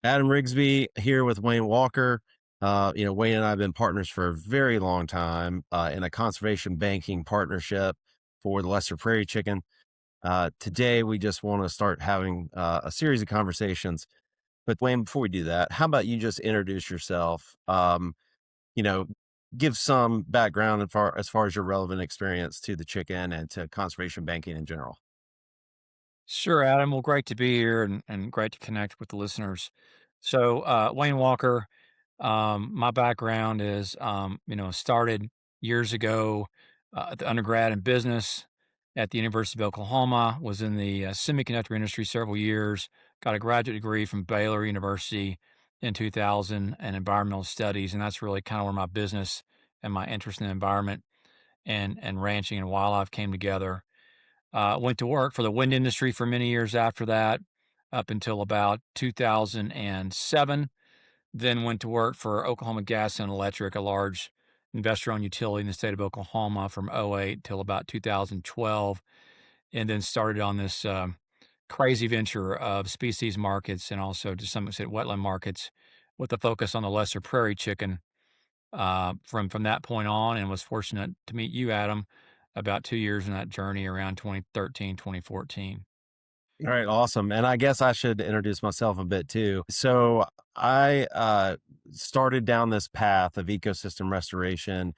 Adam Riggsbee here with Wayne Walker. Wayne and I have been partners for a very long time in a conservation banking partnership for the Lesser Prairie Chicken. Today, we just want to start having a series of conversations. But Wayne, before we do that, how about you just introduce yourself? You know, give some background as far as your relevant experience to the chicken and to conservation banking in general. Sure, Adam. Well, great to be here and great to connect with the listeners. Wayne Walker, my background is, started years ago at the undergrad in business at the University of Oklahoma, was in the semiconductor industry several years, got a graduate degree from Baylor University in 2000 in environmental studies. And that's really kind of where my business and my interest in the environment and ranching and wildlife came together. Went to work for the wind industry for many years after that, up until about 2007. Then went to work for Oklahoma Gas and Electric, a large investor-owned utility in the state of Oklahoma from '08 till about 2012, and then started on this crazy venture of species markets and also to some extent wetland markets with a focus on the lesser prairie chicken from that point on, and was fortunate to meet you, Adam, about 2 years in that journey around 2013, 2014. All right, awesome. And I guess I should introduce myself a bit too. So I started down this path of ecosystem restoration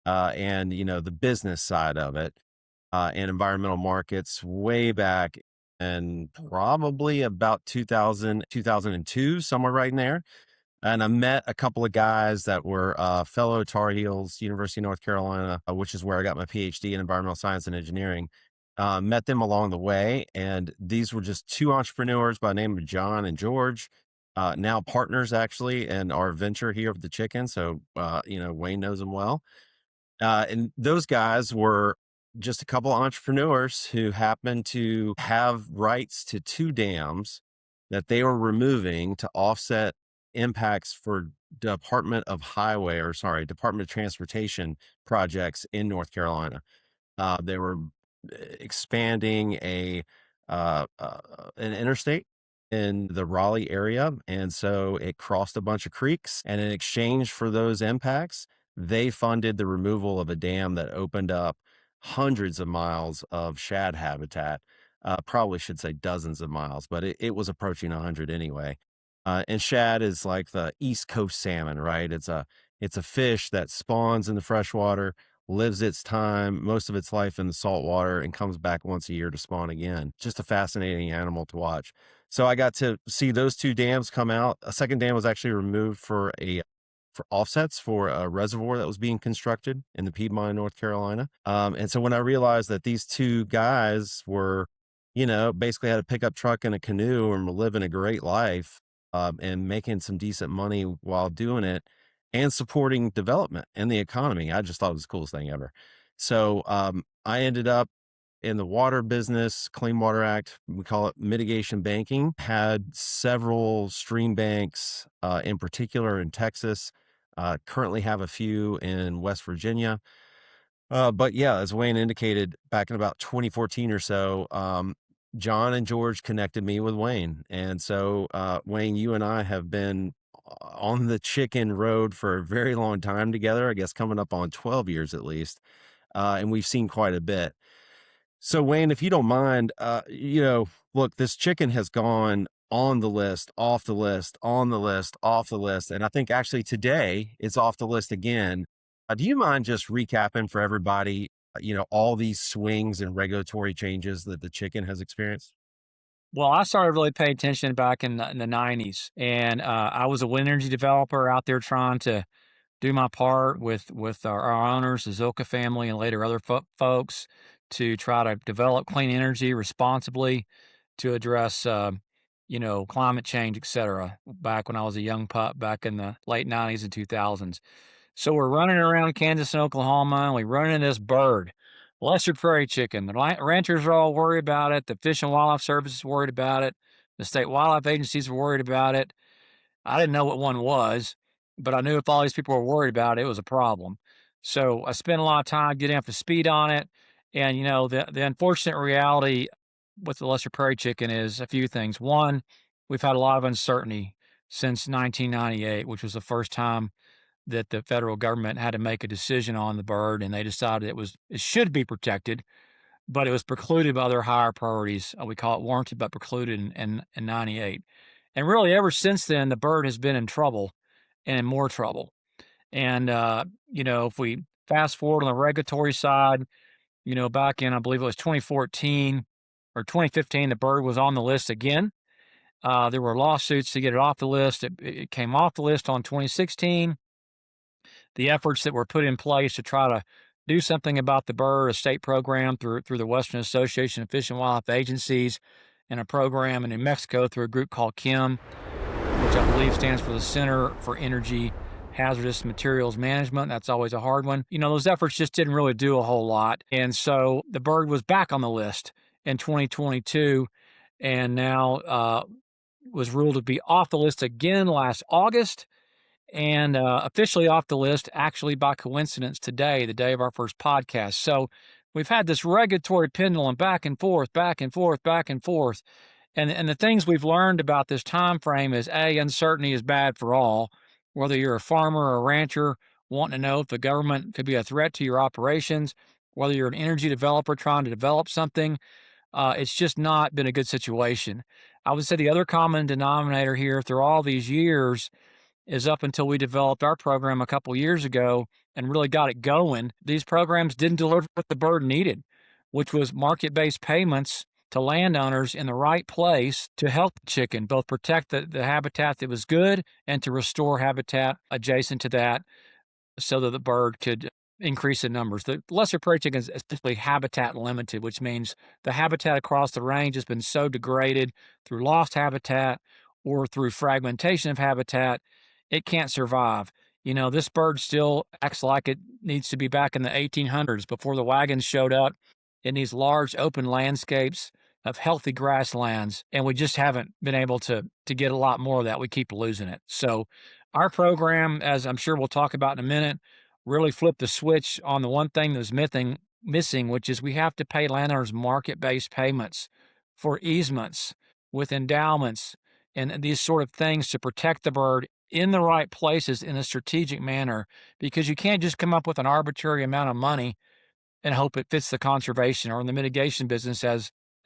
and the business side of it and environmental markets way back and probably about 2000, 2002, somewhere right in there. And I met a couple of guys that were fellow Tar Heels, University of North Carolina, which is where I got my PhD in environmental science and engineering. Met them along the way, and these were just two entrepreneurs by the name of John and George, now partners actually in our venture here with the chicken. So, Wayne knows them well. And those guys were just a couple of entrepreneurs who happened to have rights to two dams that they were removing to offset impacts for Department of Transportation projects in North Carolina. They were expanding an interstate in the Raleigh area, and so it crossed a bunch of creeks. And in exchange for those impacts, they funded the removal of a dam that opened up hundreds of miles of shad habitat. Probably should say dozens of miles, but it was approaching 100 anyway. And shad is like the East Coast salmon, right? It's a fish that spawns in the freshwater, lives its time, most of its life in the salt water, and comes back once a year to spawn again. Just a fascinating animal to watch. So I got to see those two dams come out. A second dam was actually removed for offsets for a reservoir that was being constructed in the Piedmont, North Carolina. And so when I realized that these two guys were, basically had a pickup truck and a canoe and were living a great life and making some decent money while doing it and supporting development and the economy. I just thought it was the coolest thing ever. So I ended up in the water business, Clean Water Act, we call it mitigation banking, had several stream banks, in particular in Texas, currently have a few in West Virginia. But yeah, as Wayne indicated, back in about 2014 or so, John and George connected me with Wayne. And so, Wayne, you and I have been on the chicken road for a very long time together, I guess coming up on 12 years at least. And we've seen quite a bit. So, Wayne, if you don't mind, look, this chicken has gone on the list, off the list, on the list, off the list. And I think actually today it's off the list again. Do you mind just recapping for everybody, all these swings and regulatory changes that the chicken has experienced? Well, I started really paying attention back in the '90s, and I was a wind energy developer out there trying to do my part with our owners, the Zilka family, and later other folks to try to develop clean energy responsibly to address, climate change, et cetera, back when I was a young pup back in the late '90s and 2000s. So we're running around Kansas and Oklahoma, and we run into this bird, lesser prairie chicken. The ranchers are all worried about it. The Fish and Wildlife Service is worried about it. The state wildlife agencies are worried about it. I didn't know what one was, but I knew if all these people were worried about it, it was a problem. So I spent a lot of time getting up to speed on it. And, the unfortunate reality with the lesser prairie chicken is a few things. One, we've had a lot of uncertainty since 1998, which was the first time that the federal government had to make a decision on the bird, and they decided it should be protected, but it was precluded by other higher priorities. We call it warranted but precluded in 98. And really, ever since then, the bird has been in trouble and in more trouble. And, if we fast forward on the regulatory side, back in, I believe it was 2014 or 2015, the bird was on the list again. There were lawsuits to get it off the list. It came off the list on 2016. The efforts that were put in place to try to do something about the bird, a state program through the Western Association of Fish and Wildlife Agencies, and a program in New Mexico through a group called KIM, which I believe stands for the Center for Energy Hazardous Materials Management. That's always a hard one. Those efforts just didn't really do a whole lot. And so the bird was back on the list in 2022 and now was ruled to be off the list again last August and officially off the list, actually by coincidence today, the day of our first podcast. So we've had this regulatory pendulum back and forth, back and forth, back and forth. And the things we've learned about this time frame is uncertainty is bad for all. Whether you're a farmer or a rancher wanting to know if the government could be a threat to your operations, whether you're an energy developer trying to develop something, it's just not been a good situation. I would say the other common denominator here through all these years is up until we developed our program a couple years ago and really got it going, these programs didn't deliver what the bird needed, which was market-based payments to landowners in the right place to help the chicken, both protect the habitat that was good and to restore habitat adjacent to that so that the bird could increase in numbers. The lesser prairie chicken is typically habitat limited, which means the habitat across the range has been so degraded through lost habitat or through fragmentation of habitat, it can't survive. This bird still acts like it needs to be back in the 1800s before the wagons showed up in these large open landscapes of healthy grasslands, and we just haven't been able to get a lot more of that. We keep losing it. So our program, as I'm sure we'll talk about in a minute, really flipped the switch on the one thing that was missing, which is we have to pay landowners market-based payments for easements with endowments and these sort of things to protect the bird in the right places in a strategic manner, because you can't just come up with an arbitrary amount of money and hope it fits the conservation or in the mitigation business.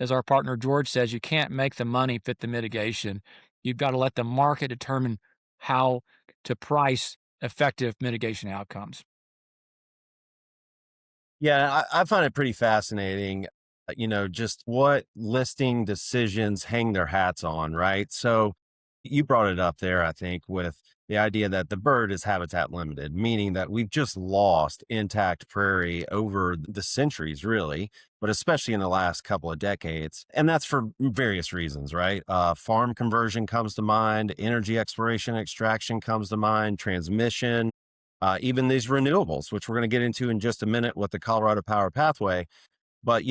As our partner George says, you can't make the money fit the mitigation. You've got to let the market determine how to price effective mitigation outcomes. Yeah, I find it pretty fascinating, just what listing decisions hang their hats on, right? So you brought it up there, I think, with the idea that the bird is habitat limited, meaning that we've just lost intact prairie over the centuries, really, but especially in the last couple of decades. And that's for various reasons, right? Farm conversion comes to mind, energy exploration, extraction comes to mind, transmission, even these renewables, which we're going to get into in just a minute with the Colorado Power Pathway. But,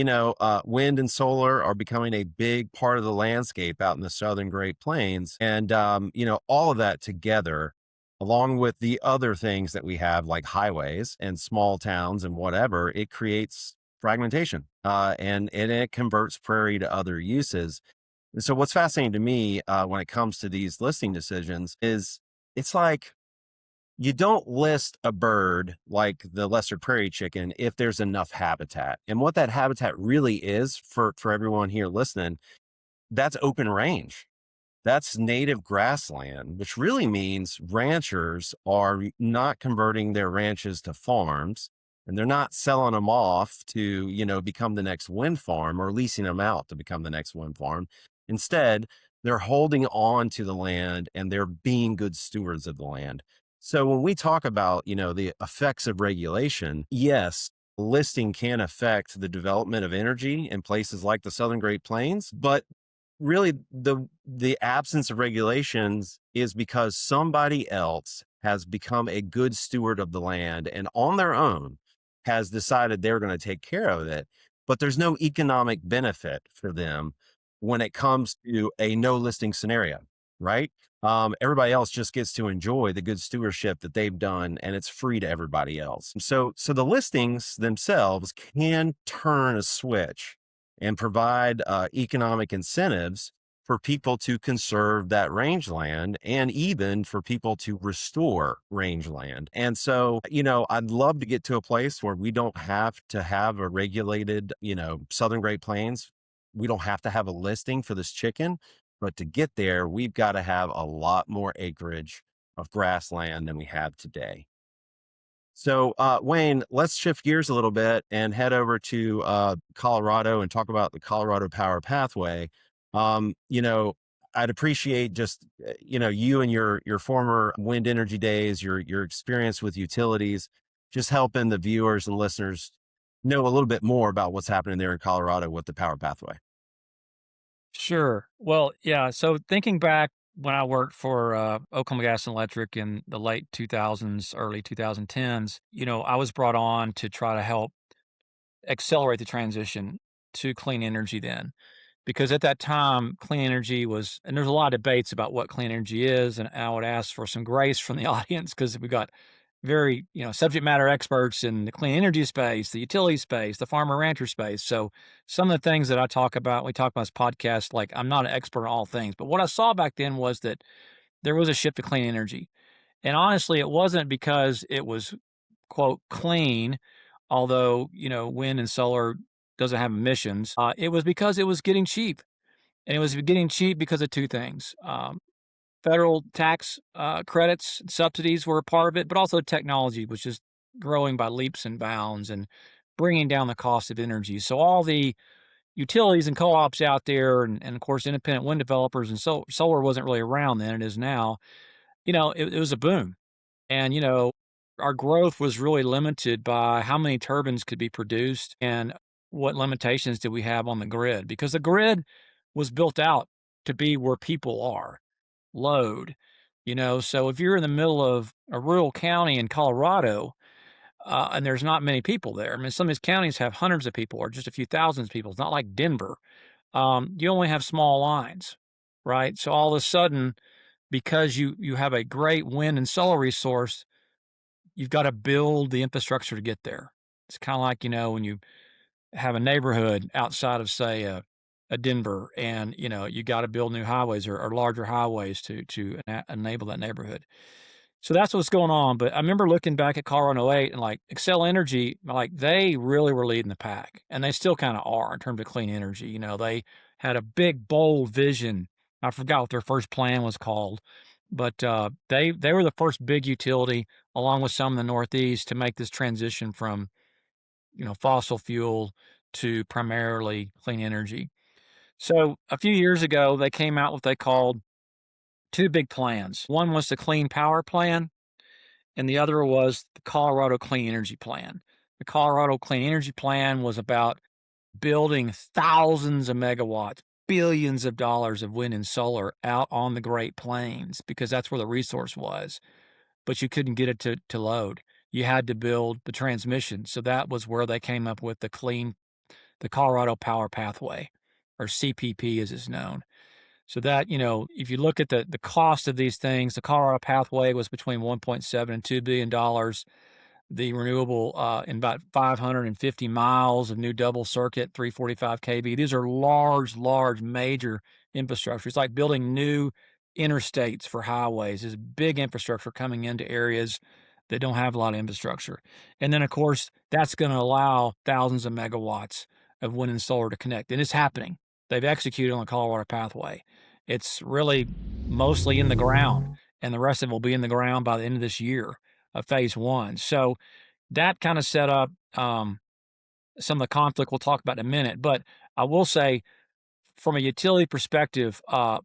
wind and solar are becoming a big part of the landscape out in the southern Great Plains. And, all of that together, along with the other things that we have, like highways and small towns and whatever, it creates fragmentation and it converts prairie to other uses. And so, what's fascinating to me when it comes to these listing decisions is it's like, you don't list a bird like the lesser prairie chicken if there's enough habitat. And what that habitat really is for everyone here listening, that's open range. That's native grassland, which really means ranchers are not converting their ranches to farms and they're not selling them off to, become the next wind farm or leasing them out to become the next wind farm. Instead, they're holding on to the land and they're being good stewards of the land. So when we talk about, the effects of regulation, yes, listing can affect the development of energy in places like the Southern Great Plains, but really the absence of regulations is because somebody else has become a good steward of the land and on their own has decided they're going to take care of it, but there's no economic benefit for them when it comes to a no listing scenario, right? Everybody else just gets to enjoy the good stewardship that they've done, and it's free to everybody else. So the listings themselves can turn a switch and provide economic incentives for people to conserve that rangeland and even for people to restore rangeland. And so, I'd love to get to a place where we don't have to have a regulated, Southern Great Plains. We don't have to have a listing for this chicken, but to get there, we've got to have a lot more acreage of grassland than we have today. So, Wayne, let's shift gears a little bit and head over to Colorado and talk about the Colorado Power Pathway. Um, you know, I'd appreciate just you and your former wind energy days, your experience with utilities, just helping the viewers and listeners know a little bit more about what's happening there in Colorado with the Power Pathway. Sure. Well, yeah. So thinking back when I worked for Oklahoma Gas and Electric in the late 2000s, early 2010s, I was brought on to try to help accelerate the transition to clean energy then. Because at that time, clean energy was, and there's a lot of debates about what clean energy is. And I would ask for some grace from the audience because we got very, subject matter experts in the clean energy space, the utility space, the farmer rancher space. So some of the things that I talk about, we talk about this podcast, like I'm not an expert on all things, but what I saw back then was that there was a shift to clean energy. And honestly, it wasn't because it was quote clean, although, wind and solar doesn't have emissions. It was because it was getting cheap. And it was getting cheap because of two things. Federal tax credits, subsidies were a part of it, but also technology was just growing by leaps and bounds and bringing down the cost of energy. So all the utilities and co-ops out there, and of course, independent wind developers and solar wasn't really around then. It is now. It was a boom, and our growth was really limited by how many turbines could be produced and what limitations did we have on the grid because the grid was built out to be where people are load. So if you're in the middle of a rural county in Colorado, and there's not many people there, I mean, some of these counties have hundreds of people or just a few thousands of people. It's not like Denver. You only have small lines, right? So all of a sudden, because you have a great wind and solar resource, you've got to build the infrastructure to get there. It's kind of like, when you have a neighborhood outside of, say, a Denver, and you got to build new highways or larger highways to enable that neighborhood. So that's what's going on. But I remember looking back at Colorado 08 and like Excel Energy, like they really were leading the pack, and they still kind of are in terms of clean energy. They had a big, bold vision. I forgot what their first plan was called, but they were the first big utility, along with some in the Northeast, to make this transition from fossil fuel to primarily clean energy. So a few years ago, they came out what they called two big plans. One was the Clean Power Plan, and the other was the Colorado Clean Energy Plan. The Colorado Clean Energy Plan was about building thousands of megawatts, billions of dollars of wind and solar out on the Great Plains because that's where the resource was. But you couldn't get it to load. You had to build the transmission. So that was where they came up with the Colorado Power Pathway, or CPP as it's known. So that, if you look at the cost of these things, the Colorado Pathway was between 1.7 and $2 billion. The renewable in about 550 miles of new double circuit 345 kV. These are large, major infrastructure. It's like building new interstates for highways. There's big infrastructure coming into areas that don't have a lot of infrastructure. And then, of course, that's going to allow thousands of megawatts of wind and solar to connect. And it's happening. They've executed on the Colorado Pathway. It's really mostly in the ground, and the rest of it will be in the ground by the end of this year of phase one. So that kind of set up some of the conflict we'll talk about in a minute. But I will say, from a utility perspective,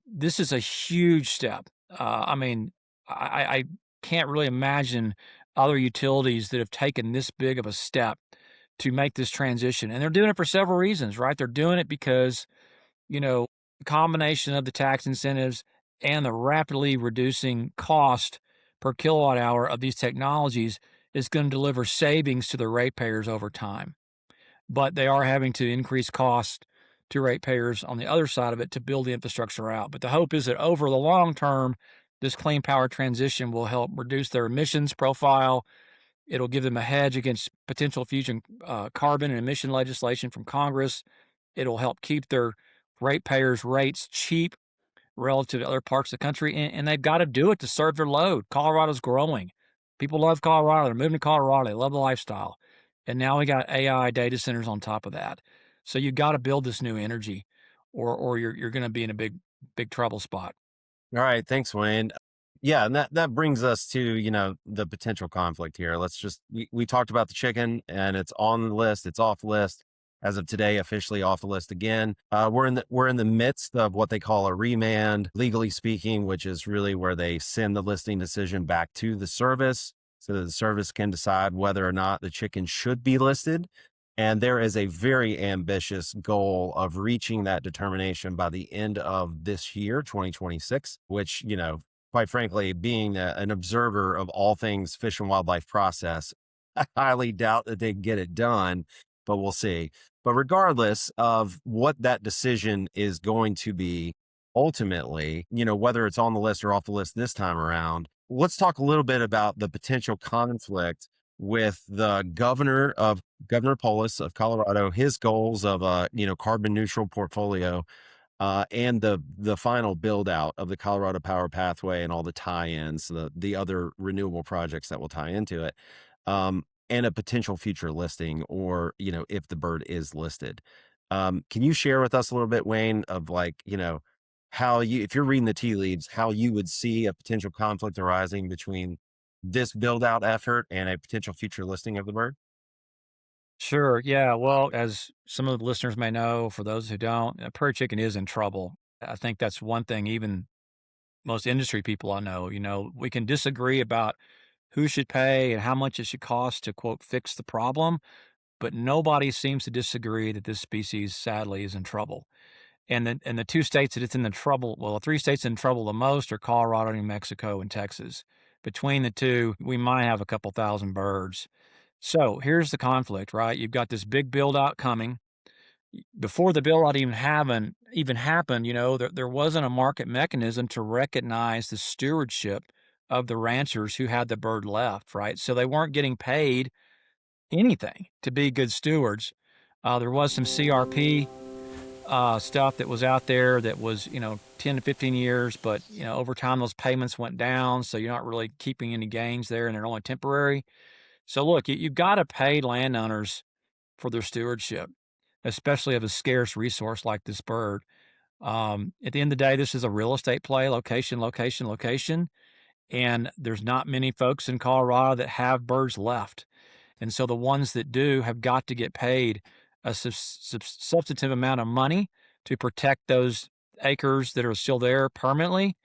this is a huge step. I mean, I can't really imagine other utilities that have taken this big of a step to make this transition. And they're doing it for several reasons, right? They're doing it because, the combination of the tax incentives and the rapidly reducing cost per kilowatt hour of these technologies is going to deliver savings to the ratepayers over time. But they are having to increase cost to ratepayers on the other side of it to build the infrastructure out. But the hope is that over the long term, this clean power transition will help reduce their emissions profile. It'll give them a hedge against potential future carbon and emission legislation from Congress. It'll help keep their ratepayers' rates cheap relative to other parts of the country, and they've got to do it to serve their load. Colorado's growing. People love Colorado. They're moving to Colorado. They love the lifestyle. And now we got AI data centers on top of that. So you got to build this new energy, or you're going to be in a big trouble spot. All right, thanks, Wayne. Yeah, and that brings us to, the potential conflict here. We talked about the chicken, and it's on the list, it's off the list. As of today, officially off the list again. We're in the midst of what they call a remand, legally speaking, which is really where they send the listing decision back to the service so that the service can decide whether or not the chicken should be listed. And there is a very ambitious goal of reaching that determination by the end of this year, 2026, which, quite frankly, being an observer of all things fish and wildlife process, I highly doubt that they get it done, but we'll see. But regardless of what that decision is going to be ultimately, whether it's on the list or off the list this time around, let's talk a little bit about the potential conflict with the Governor Polis of Colorado, his goals of a carbon neutral portfolio, and the final build out of the Colorado Power Pathway and all the tie-ins, the other renewable projects that will tie into it, and a potential future listing, or if the bird is listed. Can you share with us a little bit, Wayne, of how you, if you're reading the tea leaves, how you would see a potential conflict arising between this build out effort and a potential future listing of the bird? Sure. Yeah. Well, as some of the listeners may know, for those who don't, prairie chicken is in trouble. I think that's one thing, even most industry people I know, we can disagree about who should pay and how much it should cost to quote fix the problem, but nobody seems to disagree that this species sadly is in trouble. And the two states that it's in the trouble, well, the three states in trouble the most are Colorado, New Mexico, and Texas. Between the two, we might have a couple thousand birds. So here's the conflict, right? You've got this big build out coming. Before the build out even happened, there wasn't a market mechanism to recognize the stewardship of the ranchers who had the bird left, right? So they weren't getting paid anything to be good stewards. There was some CRP stuff that was out there that was, 10 to 15 years, but, over time those payments went down. So you're not really keeping any gains there and they're only temporary. So look, you've got to pay landowners for their stewardship, especially of a scarce resource like this bird. At the end of the day, this is a real estate play, location, location, location. And there's not many folks in Colorado that have birds left. And so the ones that do have got to get paid a substantive amount of money to protect those acres that are still there permanently,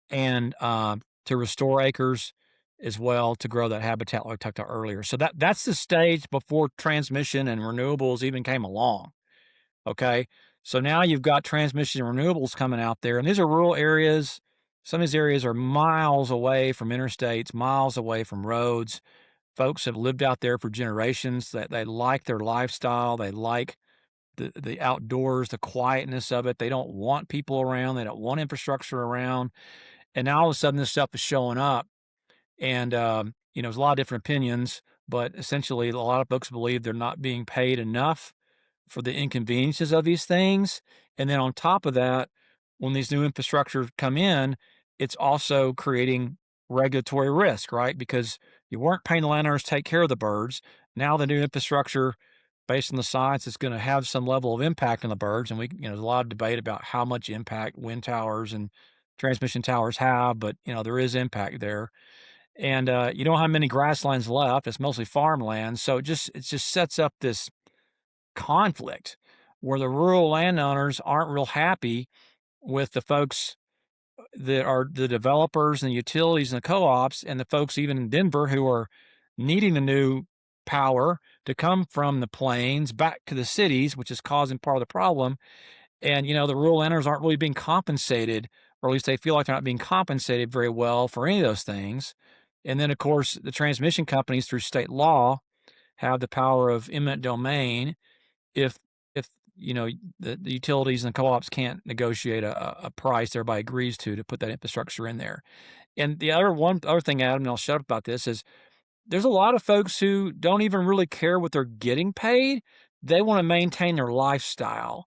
and to restore acres as well to grow that habitat like I talked about earlier. So that's the stage before transmission and renewables even came along. Okay. So now you've got transmission and renewables coming out there, and these are rural areas. Some of these areas are miles away from interstates, miles away from roads. Folks have lived out there for generations. That they like their lifestyle. They like the outdoors, the quietness of it. They don't want people around. They don't want infrastructure around. And now all of a sudden, this stuff is showing up. And there's a lot of different opinions, but essentially, a lot of folks believe they're not being paid enough for the inconveniences of these things. And then on top of that, when these new infrastructures come in, it's also creating regulatory risk, right? Because you weren't paying the landowners to take care of the birds. Now the new infrastructure, based on the science, is going to have some level of impact on the birds. And there's a lot of debate about how much impact wind towers and transmission towers have, but there is impact there. And you don't have many grasslands left. It's mostly farmland. So it just sets up this conflict where the rural landowners aren't real happy with the folks that are the developers and the utilities and the co-ops and the folks even in Denver who are needing the new power to come from the plains back to the cities, which is causing part of the problem. And, the rural landowners aren't really being compensated, or at least they feel like they're not being compensated very well for any of those things. And then, of course, the transmission companies through state law have the power of eminent domain if the utilities and the co-ops can't negotiate a price everybody agrees to put that infrastructure in there. And the other thing, Adam, and I'll shut up about this, is there's a lot of folks who don't even really care what they're getting paid. They want to maintain their lifestyle.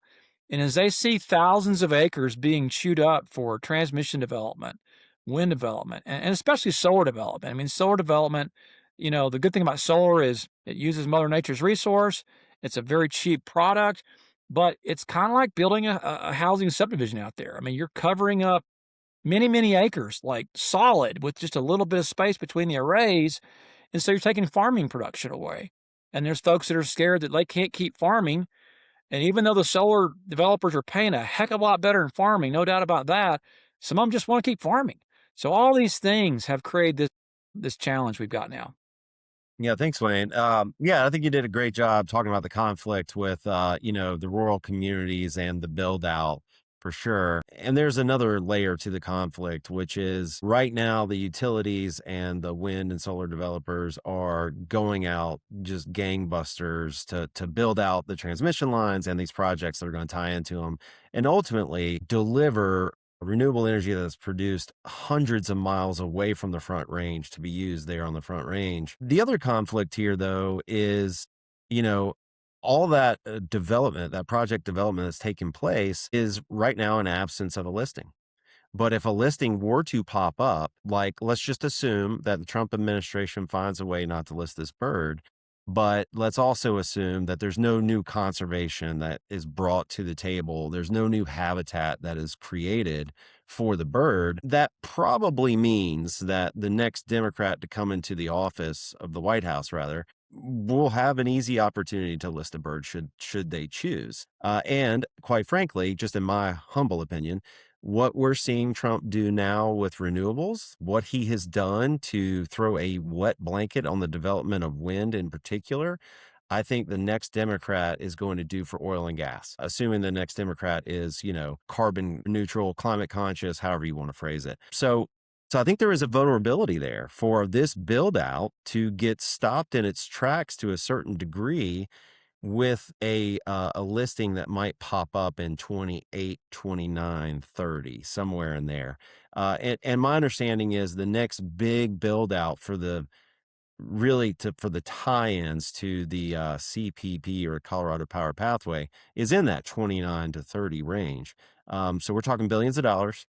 And as they see thousands of acres being chewed up for transmission development, wind development, and especially solar development. I mean, solar development, the good thing about solar is it uses Mother Nature's resource. It's a very cheap product, but it's kind of like building a housing subdivision out there. I mean, you're covering up many, many acres, like solid, with just a little bit of space between the arrays. And so you're taking farming production away. And there's folks that are scared that they can't keep farming, and even though the solar developers are paying a heck of a lot better in farming, no doubt about that, some of them just want to keep farming. So all these things have created this challenge we've got now. Yeah, thanks, Wayne. Yeah, I think you did a great job talking about the conflict with, the rural communities and the build out for sure. And there's another layer to the conflict, which is right now the utilities and the wind and solar developers are going out just gangbusters to build out the transmission lines and these projects that are going to tie into them and ultimately deliver renewable energy that's produced hundreds of miles away from the front range to be used there on the front range. The other conflict here, though, is, you know, all that development, that project development that's taking place is right now in absence of a listing. But if a listing were to pop up, like let's just assume that the Trump administration finds a way not to list this bird, but let's also assume that there's no new conservation that is brought to the table. There's no new habitat that is created for the bird. That probably means that the next Democrat to come into the office of the White House, rather, will have an easy opportunity to list a bird should they choose. And quite frankly, just in my humble opinion, what we're seeing Trump do now with renewables, what he has done to throw a wet blanket on the development of wind in particular, I think the next Democrat is going to do for oil and gas, assuming the next Democrat is, carbon neutral, climate conscious, however you want to phrase it. So I think there is a vulnerability there for this build out to get stopped in its tracks to a certain degree with a listing that might pop up in 28, 29, 30, somewhere in there. And my understanding is the next big build out for the for the tie-ins to the CPP or Colorado Power Pathway is in that 29 to 30 range. So we're talking billions of dollars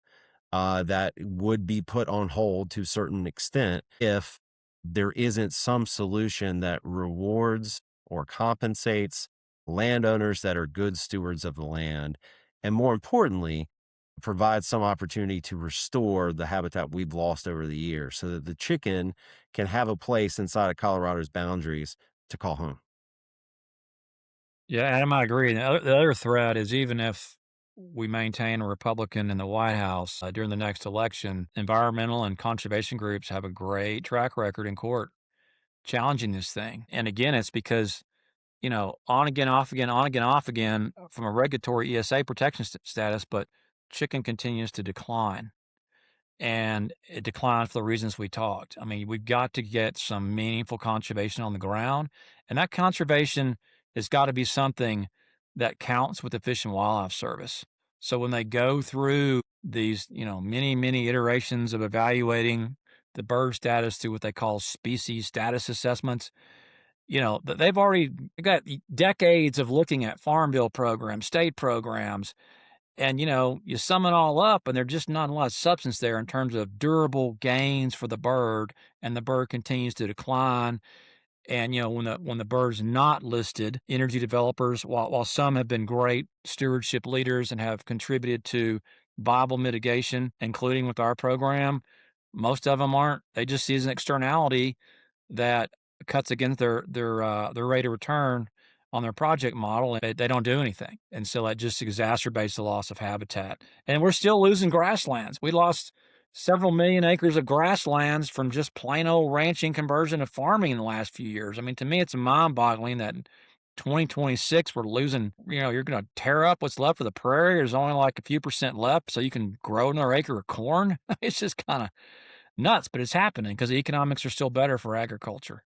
that would be put on hold to a certain extent if there isn't some solution that rewards or compensates landowners that are good stewards of the land. And more importantly, provides some opportunity to restore the habitat we've lost over the years so that the chicken can have a place inside of Colorado's boundaries to call home. Yeah, Adam, I agree. The other threat is even if we maintain a Republican in the White House during the next election, environmental and conservation groups have a great track record in court challenging this thing. And again, it's because on again, off again, on again, off again from a regulatory ESA protection status, but chicken continues to decline. And it declined for the reasons we talked. I mean, we've got to get some meaningful conservation on the ground, and that conservation has got to be something that counts with the Fish and Wildlife Service. So when they go through these, many, many iterations of evaluating the bird status through what they call species status assessments, they've already got decades of looking at farm bill programs, state programs, and you sum it all up, and there's just not a lot of substance there in terms of durable gains for the bird, and the bird continues to decline. And when the bird's not listed, energy developers, while some have been great stewardship leaders and have contributed to viable mitigation, including with our program, most of them aren't. They just see it as an externality that cuts against their rate of return on their project model, and they don't do anything. And so that just exacerbates the loss of habitat. And we're still losing grasslands. We lost several million acres of grasslands from just plain old ranching conversion of farming in the last few years. I mean, to me, it's mind boggling that in 2026 we're losing, you're going to tear up what's left of the prairie. There's only like a few percent left, so you can grow another acre of corn. It's just kind of nuts, but it's happening because the economics are still better for agriculture.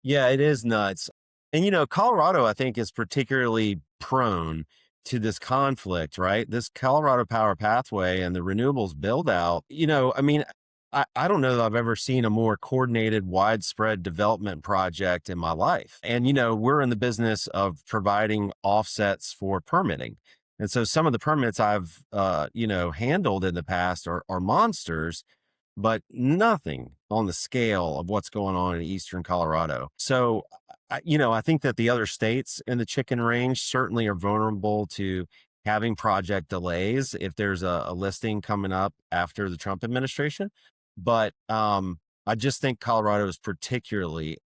Yeah, it is nuts. And, Colorado, I think, is particularly prone to this conflict, right? This Colorado Power Pathway and the renewables build out, I mean, I don't know that I've ever seen a more coordinated, widespread development project in my life. And, we're in the business of providing offsets for permitting. And so some of the permits I've, handled in the past are monsters, but nothing on the scale of what's going on in Eastern Colorado. So, I think that the other states in the chicken range certainly are vulnerable to having project delays if there's a listing coming up after the Trump administration. But I just think Colorado is particularly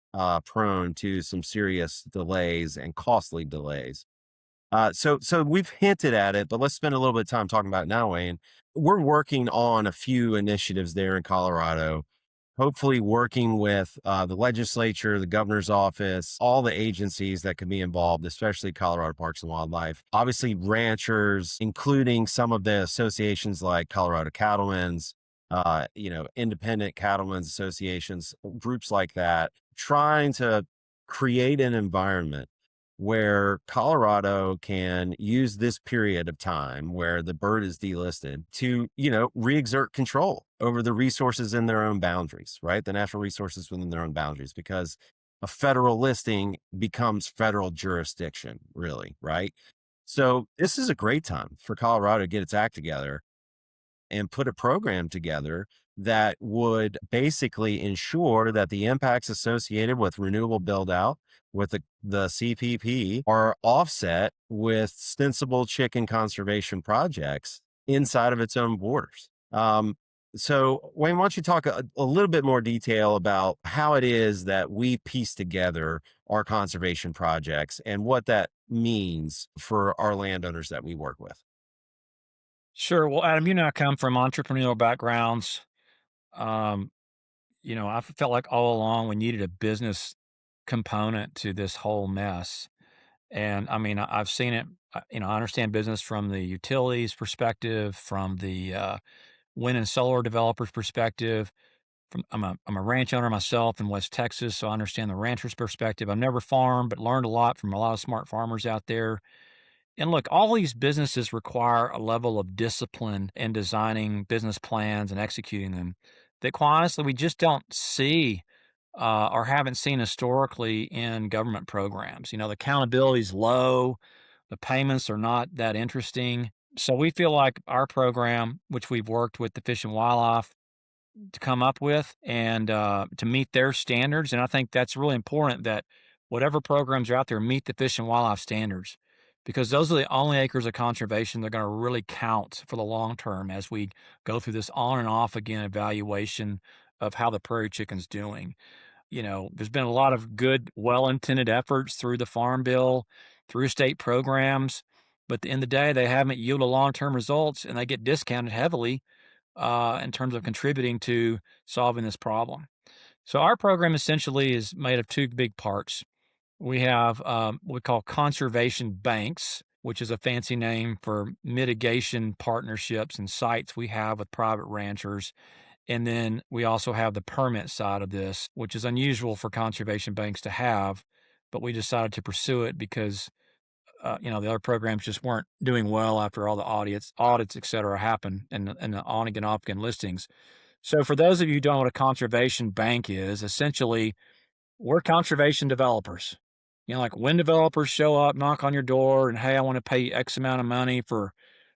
prone to some serious delays and costly delays. So we've hinted at it, but let's spend a little bit of time talking about it now, Wayne. We're working on a few initiatives there in Colorado, hopefully working with the legislature, the governor's office, all the agencies that could be involved, especially Colorado Parks and Wildlife. Obviously, ranchers, including some of the associations like Colorado Cattlemen's, independent cattlemen's associations, groups like that, trying to create an environment where Colorado can use this period of time where the bird is delisted to, re-exert control over the resources in their own boundaries, right? The natural resources within their own boundaries, because a federal listing becomes federal jurisdiction, really, right? So this is a great time for Colorado to get its act together and put a program together that would basically ensure that the impacts associated with renewable build out with the CPP are offset with sensible chicken conservation projects inside of its own borders. So, Wayne, why don't you talk a little bit more detail about how it is that we piece together our conservation projects and what that means for our landowners that we work with? Sure. Well, Adam, you and I come from entrepreneurial backgrounds. Um, I felt like all along we needed a business component to this whole mess. And I mean, I've seen it. I understand business from the utilities perspective, from the wind and solar developers perspective. I'm a ranch owner myself in West Texas, so I understand the rancher's perspective. I've never farmed, but learned a lot from a lot of smart farmers out there. And look, all these businesses require a level of discipline in designing business plans and executing them that, quite honestly, we just don't see or haven't seen historically in government programs. The accountability is low, the payments are not that interesting. So we feel like our program, which we've worked with the Fish and Wildlife to come up with and to meet their standards. And I think that's really important that whatever programs are out there meet the Fish and Wildlife standards because those are the only acres of conservation that are going to really count for the long term as we go through this on and off again evaluation of how the prairie chicken's doing. There's been a lot of good, well intended efforts through the Farm Bill, through state programs, but at the end of the day, they haven't yielded long term results and they get discounted heavily in terms of contributing to solving this problem. So our program essentially is made of two big parts. We have what we call conservation banks, which is a fancy name for mitigation partnerships and sites we have with private ranchers. And then we also have the permit side of this, which is unusual for conservation banks to have, but we decided to pursue it because the other programs just weren't doing well after all the audits, et cetera, happened and the on again, off again listings. So for those of you who don't know what a conservation bank is, essentially we're conservation developers. Like when developers show up, knock on your door, and hey, I want to pay X amount of money for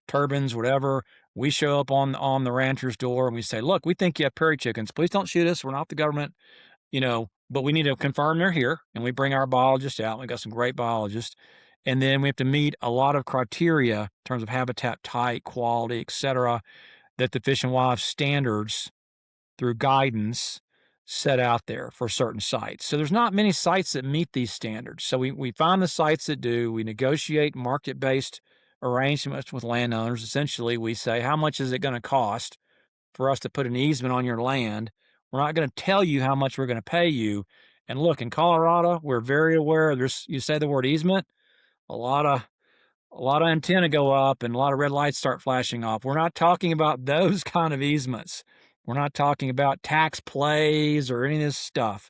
turbines, whatever. We show up on the rancher's door and we say, look, we think you have prairie chickens. Please don't shoot us. We're not the government, but we need to confirm they're here. And we bring our biologists out. We got some great biologists. And then we have to meet a lot of criteria in terms of habitat type, quality, et cetera, that the Fish and Wildlife standards through guidance set out there for certain sites. So there's not many sites that meet these standards. So we find the sites that do. We negotiate market-based arrangements with landowners. Essentially, we say, how much is it going to cost for us to put an easement on your land? We're not going to tell you how much we're going to pay you. And look, in Colorado, we're very aware. You say the word easement, a lot of antenna go up and a lot of red lights start flashing off. We're not talking about those kind of easements. We're not talking about tax plays or any of this stuff.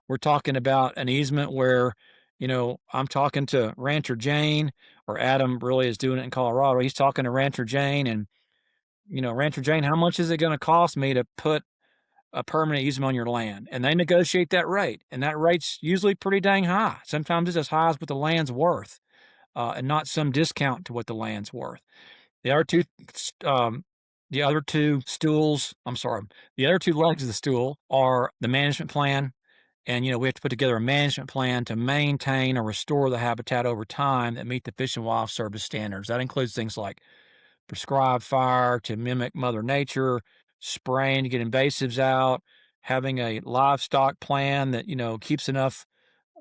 We're talking about an easement where, I'm talking to Rancher Jane, or Adam really is doing it in Colorado. He's talking to Rancher Jane and, Rancher Jane, how much is it going to cost me to put a permanent easement on your land, and they negotiate that rate, and that rate's usually pretty dang high. Sometimes it's as high as what the land's worth, and not some discount to what the land's worth. The other two, um, the other two stools, I'm sorry, the other two legs of the stool are the management plan. And, we have to put together a management plan to maintain or restore the habitat over time that meet the Fish and Wildlife Service standards. That includes things like prescribed fire to mimic Mother Nature, spraying to get invasives out, having a livestock plan that, keeps enough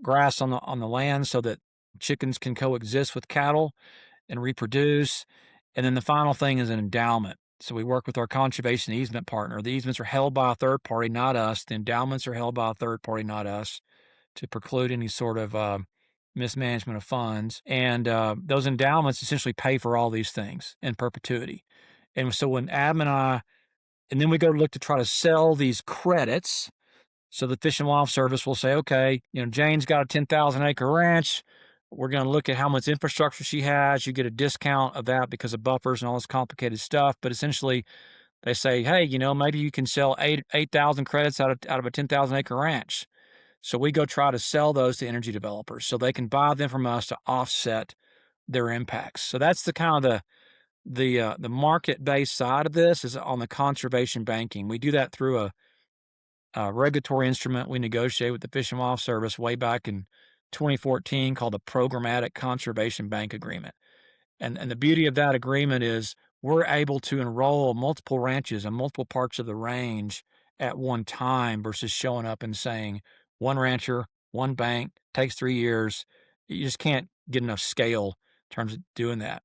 grass on the land so that chickens can coexist with cattle and reproduce. And then the final thing is an endowment. So we work with our conservation easement partner. The easements are held by a third party, not us. The endowments are held by a third party, not us, to preclude any sort of mismanagement of funds. And those endowments essentially pay for all these things in perpetuity. And so when Adam and I, and then we go to look to try to sell these credits, so the Fish and Wildlife Service will say, okay, Jane's got a 10,000 acre ranch. We're going to look at how much infrastructure she has. You get a discount of that because of buffers and all this complicated stuff. But essentially, they say, hey, maybe you can sell 8,000 credits out of a 10,000 acre ranch. So we go try to sell those to energy developers so they can buy them from us to offset their impacts. So that's the kind of the market based side of this is on the conservation banking. We do that through a regulatory instrument we negotiated with the Fish and Wildlife Service way back in 2014 called the Programmatic Conservation Bank Agreement. And the beauty of that agreement is we're able to enroll multiple ranches in multiple parts of the range at one time versus showing up and saying one rancher, one bank, takes 3 years. You just can't get enough scale in terms of doing that.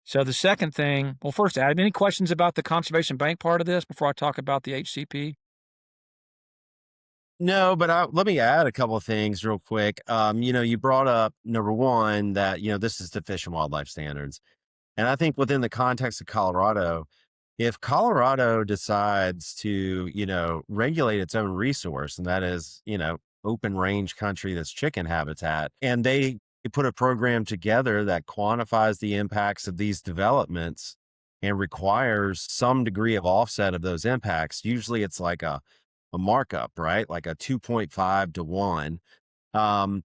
So the second thing, well, first, Adam, any questions about the conservation bank part of this before I talk about the HCP? No, but let me add a couple of things real quick. You brought up number one that this is the Fish and Wildlife Standards, and I think within the context of Colorado, if Colorado decides to regulate its own resource, and that is open range country that's chicken habitat, and they put a program together that quantifies the impacts of these developments and requires some degree of offset of those impacts. Usually, it's like a markup, right? Like a 2.5 to 1. Um,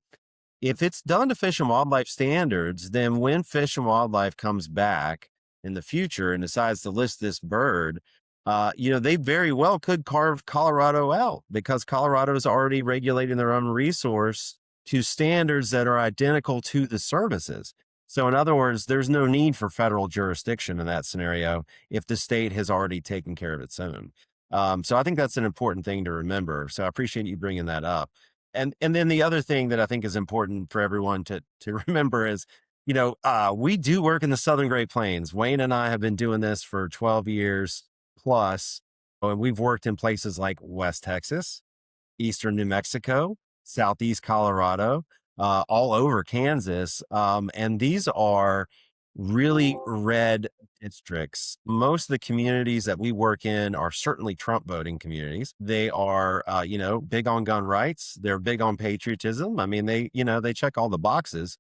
if it's done to Fish and Wildlife standards, then when Fish and Wildlife comes back in the future and decides to list this bird, they very well could carve Colorado out because Colorado is already regulating their own resource to standards that are identical to the services. So, in other words, there's no need for federal jurisdiction in that scenario if the state has already taken care of its own. So I think that's an important thing to remember. So I appreciate you bringing that up. And then the other thing that I think is important for everyone to remember is, we do work in the Southern Great Plains. Wayne and I have been doing this for 12 years plus, and we've worked in places like West Texas, Eastern New Mexico, Southeast Colorado, all over Kansas. And these are really red districts. Most of the communities that we work in are certainly Trump voting communities. They are, big on gun rights. They're big on patriotism. I mean, they check all the boxes.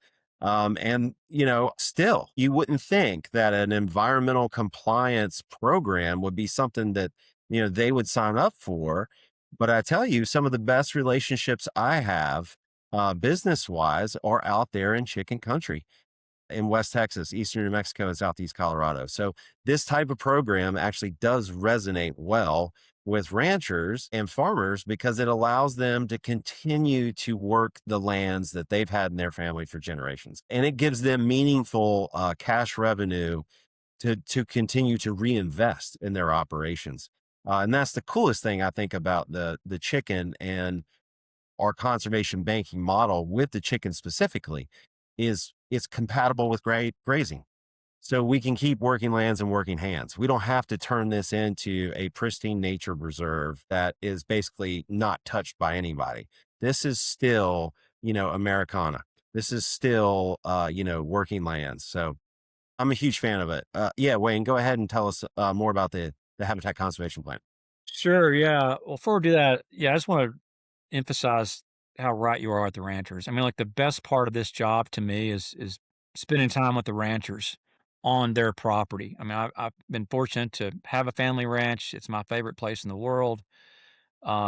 Still, you wouldn't think that an environmental compliance program would be something that, they would sign up for. But I tell you, some of the best relationships I have, business wise, are out there in chicken country in West Texas, Eastern New Mexico, and Southeast Colorado. So this type of program actually does resonate well with ranchers and farmers because it allows them to continue to work the lands that they've had in their family for generations. And it gives them meaningful cash revenue to continue to reinvest in their operations. And that's the coolest thing I think about the chicken and our conservation banking model with the chicken specifically is it's compatible with grazing. So we can keep working lands and working hands. We don't have to turn this into a pristine nature reserve that is basically not touched by anybody. This is still, Americana. This is still, working lands. So I'm a huge fan of it. Yeah, Wayne, go ahead and tell us more about the habitat conservation plan. Sure. Yeah. Well, before we do that, yeah, I just want to emphasize how right you are with the ranchers. I mean, like the best part of this job to me is spending time with the ranchers on their property. I mean, I've been fortunate to have a family ranch. It's my favorite place in the world.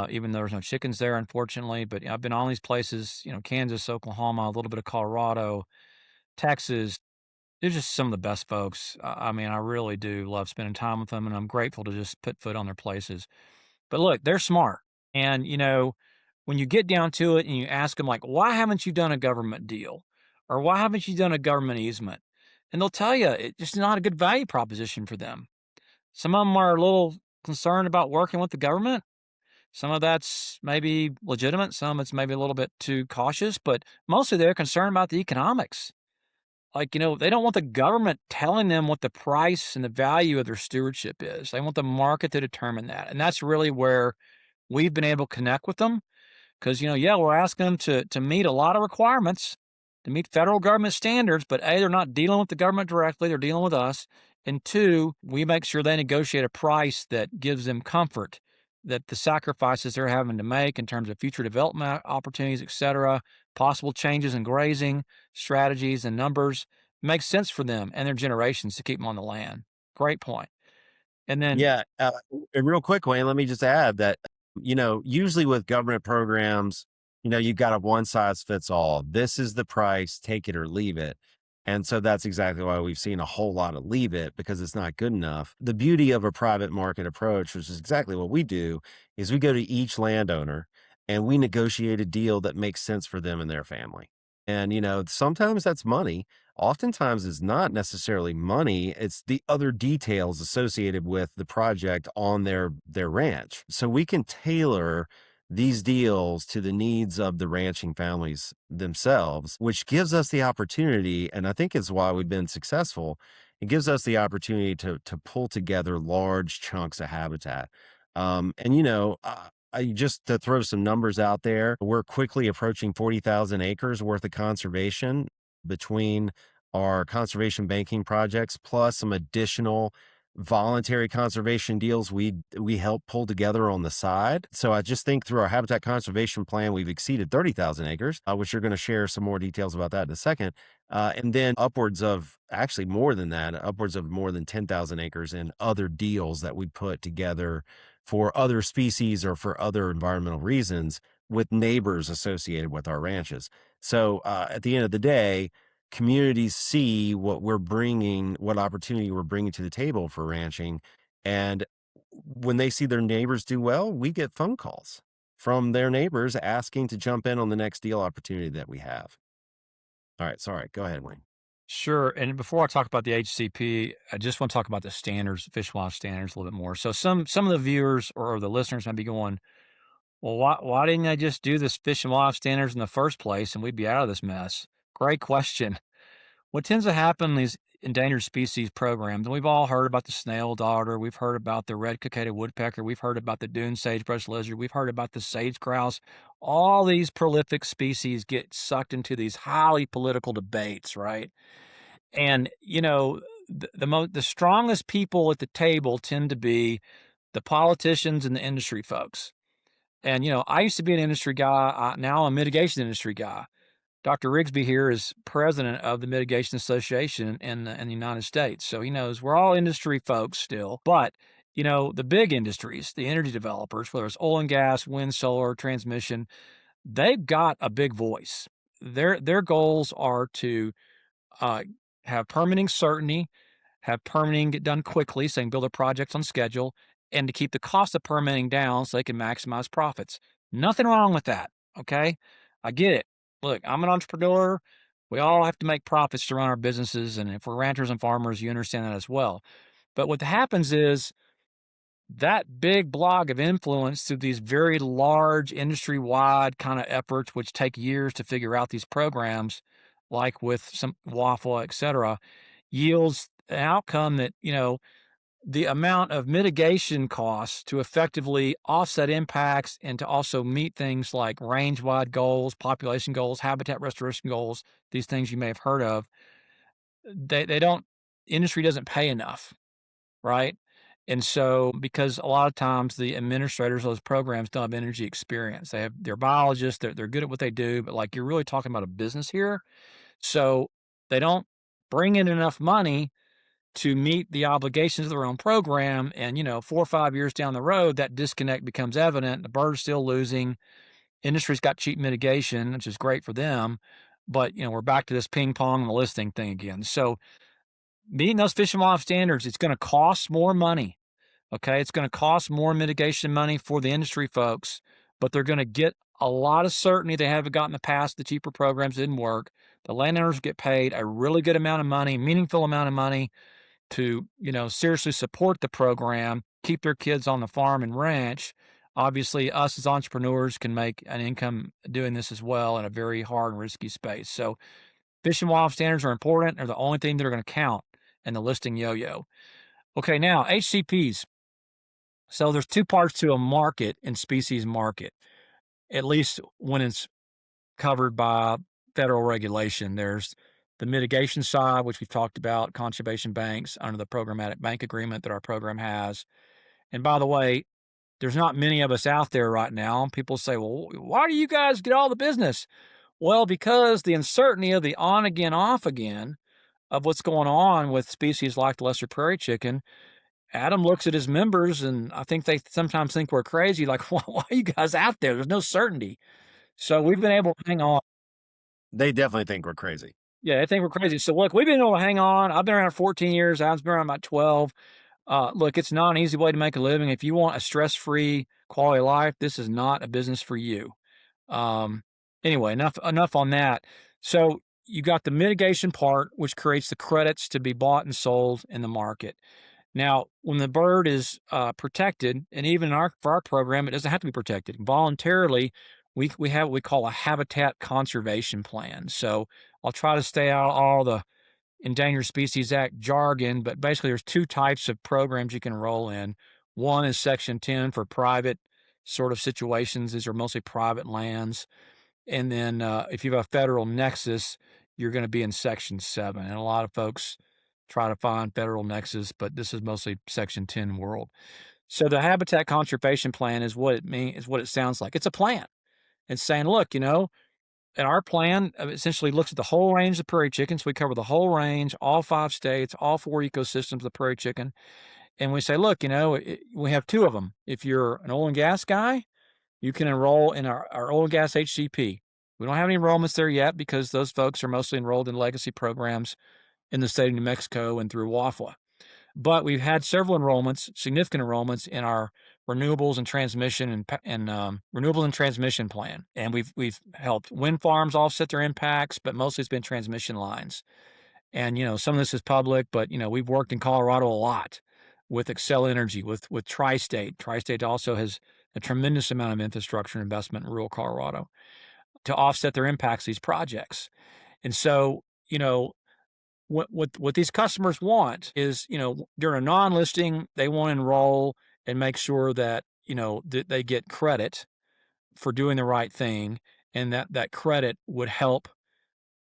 even though there's no chickens there, unfortunately. But I've been on these places, Kansas, Oklahoma, a little bit of Colorado, Texas. They're just some of the best folks. I mean, I really do love spending time with them, and I'm grateful to just put foot on their places. But look, they're smart. And, when you get down to it and you ask them, like, why haven't you done a government deal? Or why haven't you done a government easement? And they'll tell you it's just not a good value proposition for them. Some of them are a little concerned about working with the government. Some of that's maybe legitimate. Some it's maybe a little bit too cautious, but mostly they're concerned about the economics. Like, they don't want the government telling them what the price and the value of their stewardship is. They want the market to determine that. And that's really where we've been able to connect with them. Because, yeah, we're asking them to meet a lot of requirements, to meet federal government standards, but A, they're not dealing with the government directly, they're dealing with us. And two, we make sure they negotiate a price that gives them comfort that the sacrifices they're having to make in terms of future development opportunities, et cetera, possible changes in grazing strategies and numbers makes sense for them and their generations to keep them on the land. Great point. And then, Yeah, and real quick, Wayne, let me just add that, usually with government programs, you've got a one size fits all. This is the price, take it or leave it. And so that's exactly why we've seen a whole lot of leave it because it's not good enough. The beauty of a private market approach, which is exactly what we do, is we go to each landowner and we negotiate a deal that makes sense for them and their family. And, sometimes that's money. Oftentimes it's not necessarily money, it's the other details associated with the project on their ranch. So we can tailor these deals to the needs of the ranching families themselves, which gives us the opportunity, and I think is why we've been successful. It gives us the opportunity to pull together large chunks of habitat. And just to throw some numbers out there, we're quickly approaching 40,000 acres worth of conservation between our conservation banking projects plus some additional voluntary conservation deals we help pull together on the side. So I just think through our habitat conservation plan, we've exceeded 30,000 acres, which you're going to share some more details about that in a second. And then upwards of actually more than that, upwards of more than 10,000 acres in other deals that we put together for other species or for other environmental reasons with neighbors associated with our ranches. So at the end of the day, communities see what we're bringing, what opportunity we're bringing to the table for ranching. And when they see their neighbors do well, we get phone calls from their neighbors asking to jump in on the next deal opportunity that we have. All right. Sorry. Go ahead, Wayne. sure. And before I talk about the HCP, I just want to talk about the standards, fish and wildlife standards a little bit more. So some of the viewers or the listeners might be going, well, why didn't they just do this fish and wildlife standards in the first place and we'd be out of this mess? Great question. What tends to happen in these endangered species programs, and we've all heard about the snail darter, we've heard about the red cockaded woodpecker, we've heard about the dune sagebrush lizard, we've heard about the sage grouse. All these prolific species get sucked into these highly political debates, right? And the strongest people at the table tend to be the politicians and the industry folks. And I used to be an industry guy. Now I'm a mitigation industry guy. Dr. Riggsbee here is president of the Mitigation Association in the United States. So he knows we're all industry folks still. But, the big industries, the energy developers, whether it's oil and gas, wind, solar, transmission, they've got a big voice. Their goals are to uh, have permitting certainty, have permitting get done quickly so they can build their projects on schedule, and to keep the cost of permitting down so they can maximize profits. Nothing wrong with that. Okay. I get it. Look, I'm an entrepreneur. We all have to make profits to run our businesses. And if we're ranchers and farmers, you understand that as well. But what happens is that big block of influence through these very large industry wide kind of efforts, which take years to figure out these programs, like with some waffle, et cetera, yields an outcome that, the amount of mitigation costs to effectively offset impacts and to also meet things like range wide goals, population goals, habitat restoration goals, these things you may have heard of, they don't, industry doesn't pay enough, right? And so, because a lot of times the administrators of those programs don't have energy experience, they're biologists, they're good at what they do, but like you're really talking about a business here. So they don't bring in enough money to meet the obligations of their own program. And, 4 or 5 years down the road, that disconnect becomes evident. The bird's still losing. Industry's got cheap mitigation, which is great for them. But, we're back to this ping pong and the listing thing again. So meeting those Fish and Wildlife standards, it's going to cost more money. Okay. It's going to cost more mitigation money for the industry folks, but they're going to get a lot of certainty they haven't got in the past. The cheaper programs didn't work. The landowners get paid a really good amount of money, meaningful amount of money to, seriously support the program, keep their kids on the farm and ranch. Obviously, us as entrepreneurs can make an income doing this as well in a very hard and risky space. So Fish and Wildlife standards are important. They're the only thing that are going to count in the listing yo-yo. Okay, now HCPs. So there's two parts to a market and species market, at least when it's covered by federal regulation. There's the mitigation side, which we've talked about, conservation banks under the programmatic bank agreement that our program has. And by the way, there's not many of us out there right now. People say, well, why do you guys get all the business? Well, because the uncertainty of the on again, off again of what's going on with species like the lesser prairie chicken. Adam looks at his members, and I think they sometimes think we're crazy. Like, why are you guys out there? There's no certainty. So we've been able to hang on. They definitely think we're crazy. Yeah, they think we're crazy. So look, we've been able to hang on. I've been around 14 years. Adam's been around about 12. Look, it's not an easy way to make a living. If you want a stress-free quality of life, this is not a business for you. Um, anyway, enough on that. So you got the mitigation part, which creates the credits to be bought and sold in the market. Now, when the bird is protected, and even for our program, it doesn't have to be protected. Voluntarily, we have what we call a habitat conservation plan. So I'll try to stay out of all the Endangered Species Act jargon, but basically there's two types of programs you can enroll in. One is Section 10 for private sort of situations. These are mostly private lands. And then if you have a federal nexus, you're going to be in Section 7. And a lot of folks try to find federal nexus, but this is mostly Section 10 world. So the habitat conservation plan is what it means, is what it sounds like. It's a plan. It's saying, look, and our plan essentially looks at the whole range of prairie chickens. We cover the whole range, all 5 states, all 4 ecosystems of the prairie chicken. And we say, look, we have 2 of them. If you're an oil and gas guy, you can enroll in our oil and gas HCP. We don't have any enrollments there yet because those folks are mostly enrolled in legacy programs in the state of New Mexico and through WAFWA. But we've had several enrollments, significant enrollments in our renewables and transmission renewables and transmission plan. And we've helped wind farms offset their impacts, but mostly it's been transmission lines. And, some of this is public, but, we've worked in Colorado a lot with Xcel Energy, with Tri-State. Tri-State also has a tremendous amount of infrastructure investment in rural Colorado to offset their impacts, these projects. And so, what these customers want is, during a non-listing, they want to enroll and make sure that, that they get credit for doing the right thing, and that credit would help.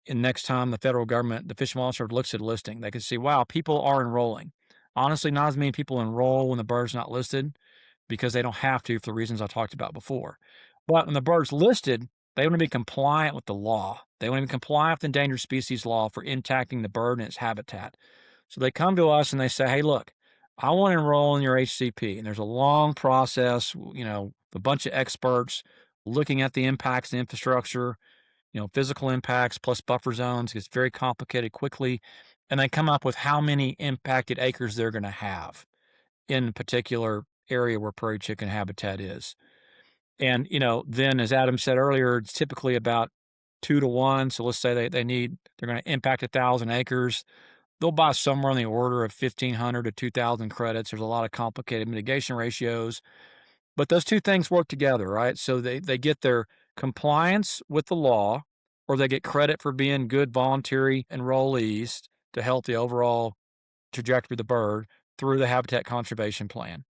And next time the federal government, the Fish and Wildlife Service looks at a listing, they can see, wow, people are enrolling. Honestly, not as many people enroll when the bird's not listed because they don't have to for the reasons I talked about before. But when the bird's listed, they want to be compliant with the law. They want to be compliant with the endangered species law for impacting the bird and its habitat. So they come to us and they say, hey, look, I want to enroll in your HCP. And there's a long process, a bunch of experts looking at the impacts and infrastructure, physical impacts plus buffer zones. It's very complicated quickly. And they come up with how many impacted acres they're going to have in a particular area where prairie chicken habitat is. And, then as Adam said earlier, it's typically about 2 to 1. So let's say they're going to impact 1,000 acres. They'll buy somewhere on the order of 1,500 to 2,000 credits. There's a lot of complicated mitigation ratios, but those two things work together, right? So they get their compliance with the law, or they get credit for being good voluntary enrollees to help the overall trajectory of the bird through the habitat conservation plan.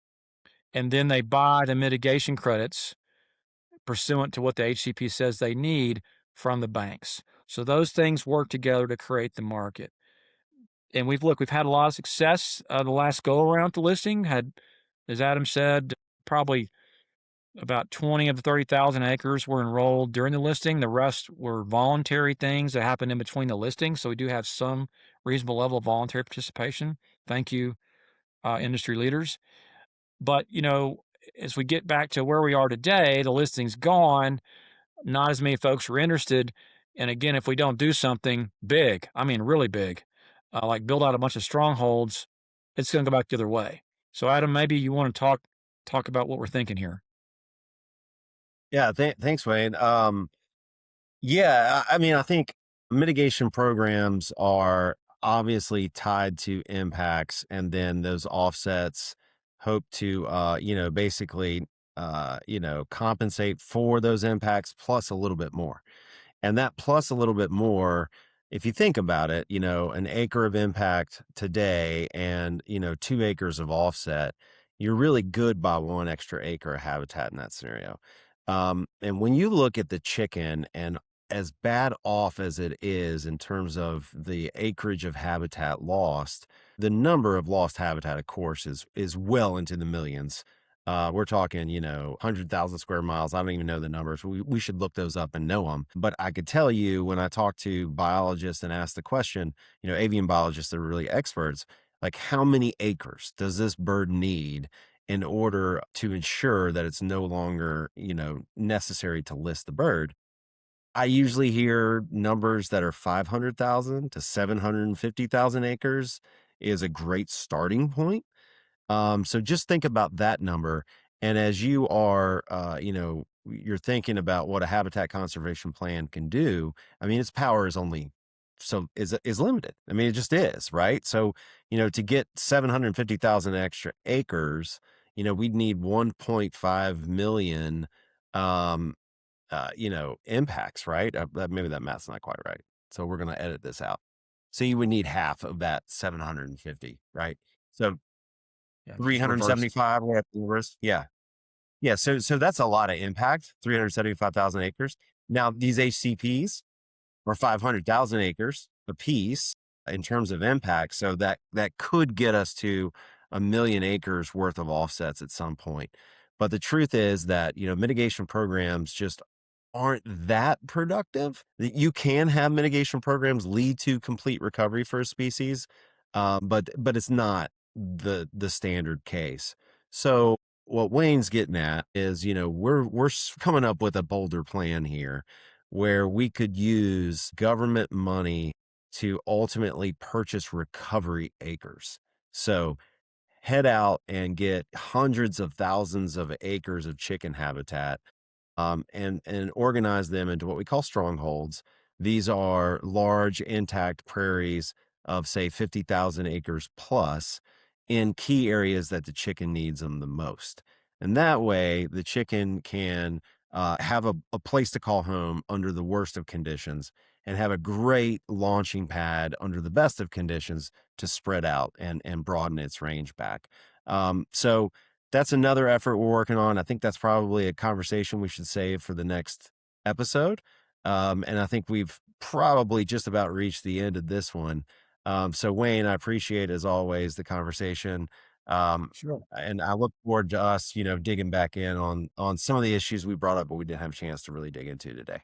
And then they buy the mitigation credits pursuant to what the HCP says they need from the banks. So those things work together to create the market. And we've had a lot of success the last go around the listing. Had, as Adam said, probably about 20 of the 30,000 acres were enrolled during the listing. The rest were voluntary things that happened in between the listings. So we do have some reasonable level of voluntary participation. Thank you, industry leaders. But, as we get back to where we are today, the listing's gone. Not as many folks are interested. And again, if we don't do something big, I mean, really big, like build out a bunch of strongholds, it's going to go back the other way. So, Adam, maybe you want to talk about what we're thinking here. Yeah, thanks, Wayne. Yeah, I mean, I think mitigation programs are obviously tied to impacts, and then those offsets hope to, basically, compensate for those impacts plus a little bit more. And that plus a little bit more, if you think about it, an acre of impact today and, 2 acres of offset, you're really good by 1 extra acre of habitat in that scenario. And when you look at the chicken and as bad off as it is in terms of the acreage of habitat lost, the number of lost habitat, of course, is well into the millions. We're talking, 100,000 square miles. I don't even know the numbers. We should look those up and know them. But I could tell you when I talk to biologists and ask the question, avian biologists are really experts, like how many acres does this bird need in order to ensure that it's no longer, necessary to list the bird? I usually hear numbers that are 500,000 to 750,000 acres is a great starting point. So just think about that number. And as you are, you're thinking about what a habitat conservation plan can do. I mean, its power is only is limited. I mean, it just is, right? So, to get 750,000 extra acres, we'd need 1.5 million, um, impacts, right? Maybe that math's not quite right. So we're going to edit this out. So you would need half of that 750, right? So Yeah, just reverse. 375, we have the risk. Yeah. Yeah, so that's a lot of impact, 375,000 acres. Now, these HCPs are 500,000 acres apiece in terms of impact, so that could get us to 1,000,000 acres worth of offsets at some point. But the truth is that, mitigation programs just aren't that productive. You can have mitigation programs lead to complete recovery for a species, but it's not the standard case. So what Wayne's getting at is, we're coming up with a bolder plan here where we could use government money to ultimately purchase recovery acres. So head out and get hundreds of thousands of acres of chicken habitat, and organize them into what we call strongholds. These are large intact prairies of say 50,000 acres plus in key areas that the chicken needs them the most. And that way the chicken can have a place to call home under the worst of conditions and have a great launching pad under the best of conditions to spread out and broaden its range back. So that's another effort we're working on. I think that's probably a conversation we should save for the next episode. And I think we've probably just about reached the end of this one. So Wayne, I appreciate as always the conversation. Sure. And I look forward to us, digging back in on some of the issues we brought up, but we didn't have a chance to really dig into today.